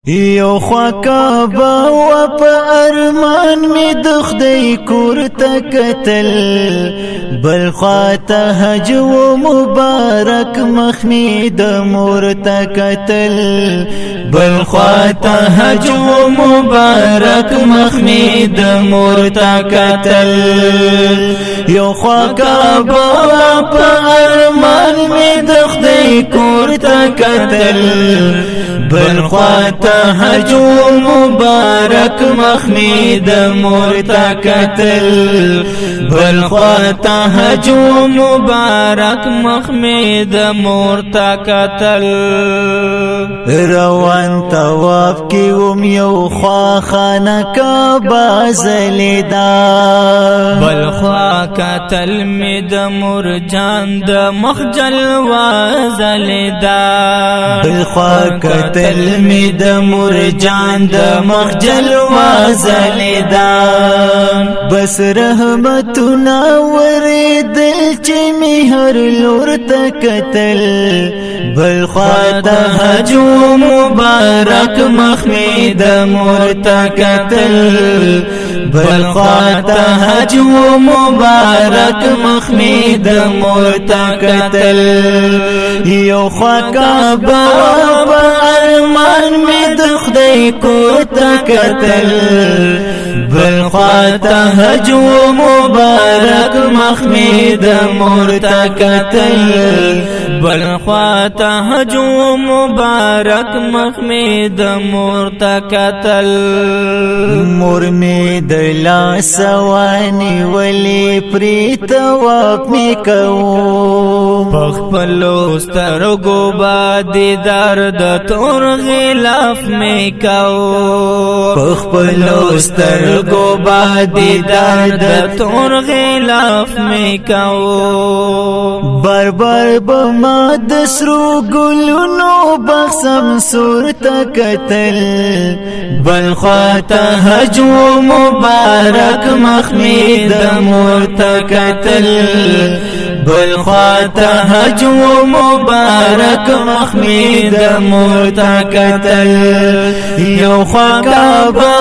یو خوا کعبه و په ارمان می د خدای کور ته کتل، بل خوا ته حج و مبارک مخ می د مور ته کتل، بل خوا ته حج و مبارک مخ می د مور ته کتل. یو خوا کعبه و په ارمان می د خدای کور ته کتل، بل خوا ته حج مبارک مخمی د مور ته کتل، بل خوا ته حج مبارک مخمی د مور ته کتل. روان طواف کی یو خوا خانه کعبه زلیدا، بل خوا کتل می د مور جان د مخجل وزلیدا، بل خوا کتل می د مور جان د مخجل وزلیدا. بس رحمتنا وریدل چې می هر لور ته کتل، بل خوا ته حج مبارک مخمی د مور ته کتل، بل خوا ته حج مبارک مخمی د مور ته کتل. یو خوا کعبه په ارمان می د خدای کور ته کتل، بل خوا ته حج مبارک مخمی د مور ته کتل، بل خوا ته حج مبارک مخمی د مور ته کتل. مور می د لاس وانی ولی پری طواف می کو، پخپلو سترګو باندې درد تور غلاف می کو، پخپلو سترګو باندې درد تور غلاف می کو. بار بار بما د سرو ګلونو بخسم سور ته کتل، بل خوا ته حج مبارک مخمی د مور ته کتل، بل خوا ته حج مبارک مخمی د مور ته کتل. یو خوا کعبه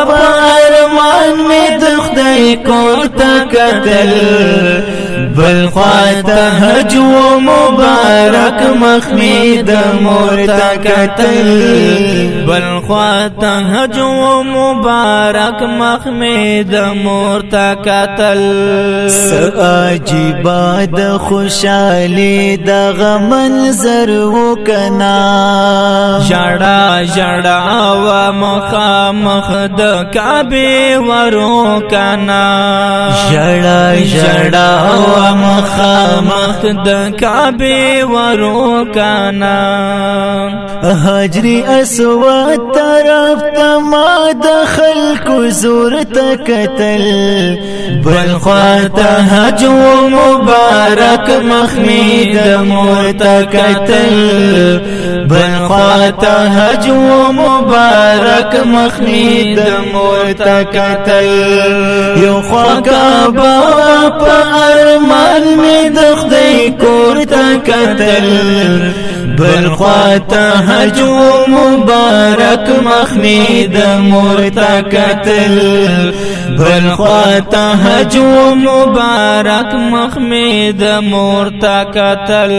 په ارمان می د خدای کور ته کتل، بل خوا ته حج مبارک مخمی د مور ته کتل، بل خوا ته حج مبارک مخمی د مور ته کتل. عجیبه د خوشحالی دغه منظر وکنا، ژړا ژړا و مخامخ د کعبه ورو کنا، ژړا ژړا و مخامخ د کعبه ورو کنا. حجر اسود طرف ته ما د خلکو زور ته کتل، بل خوا ته حج مبارک مخمی د مور ته کتل، بل خوا ته حج مبارک مخمی د مور ته کتل. یو خوا کعبه په ارمان می د خدای کور ته کتل، بل خوا ته حج مبارک مخمی د مور ته کتل، بل خوا ته حج مبارک مخمی د مور ته کتل.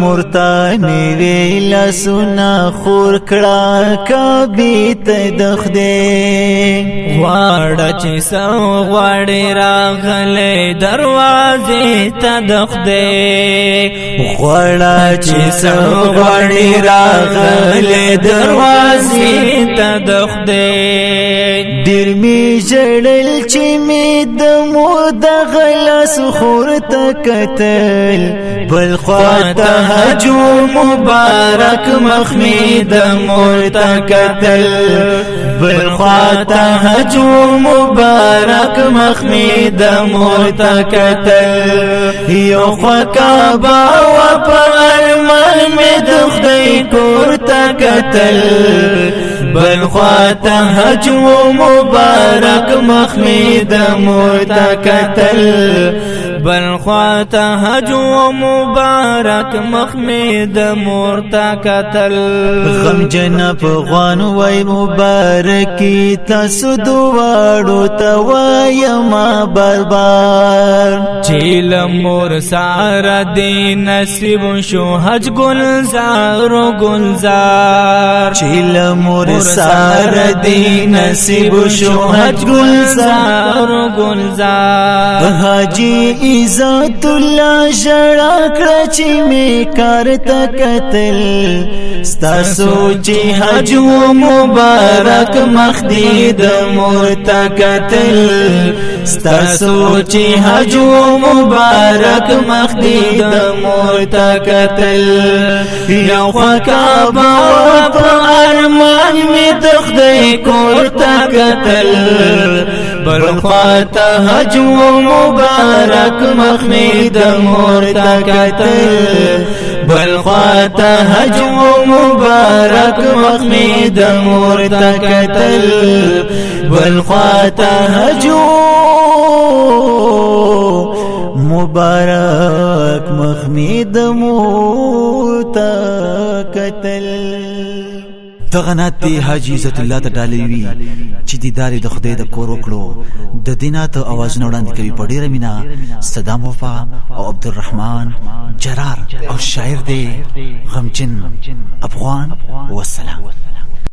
مرتانی ویلا سنا خور کړه کعبه ته د خدای، غواړه چې سو غواړي راغله دروازې ته د خدای، غواړه چې سو غواړي راغله دروازې ته د خدای. ډیر می جړل چې می د مور د غلاس خور ته کتل، بل خوا ته حج مبارک مخمی د مور ته کتل، بل خوا ته حج مبارک مخمی د مور ته کتل. یو خوا کعبه و په ارمان می د خدای کور ته کتل، بل خوا ته حج مبارک مخمی د مور ته کتل، بل خواته حج و مبارک مخمید مورتا قتل غم جن افغان وای مبارکی تاسو دواړو ته وایم بربار چیل مور سارا دی نصیب شو حج گلزار و گلزار چیل مور سارا دی نصیب شو حج گلزار و گلزار حاجی عزت الله جڑا کړه می کار ته قتل ستاسو چې حج مبارک مخدید مرتا قتل ستاسو چې حج مبارک مخدید مرتا قتل یو خکابا په ارمان می دخدای کورتا قتل بل خواته حج مبارک مخمید مرتا قتل بل خواته حج مبارک مخمید مرتا قتل بل خواته حج مبارک مخمید مرتا قتل دغنات دی حاجی عزت الله ته ډالوي چې دیدار د خدای د کور وکړو د دینات आवाज نه وړاندې کوي په ډیره مینا صدام وفا او عبدالرحمن جرار او شاعر دی غمجن افغان والسلام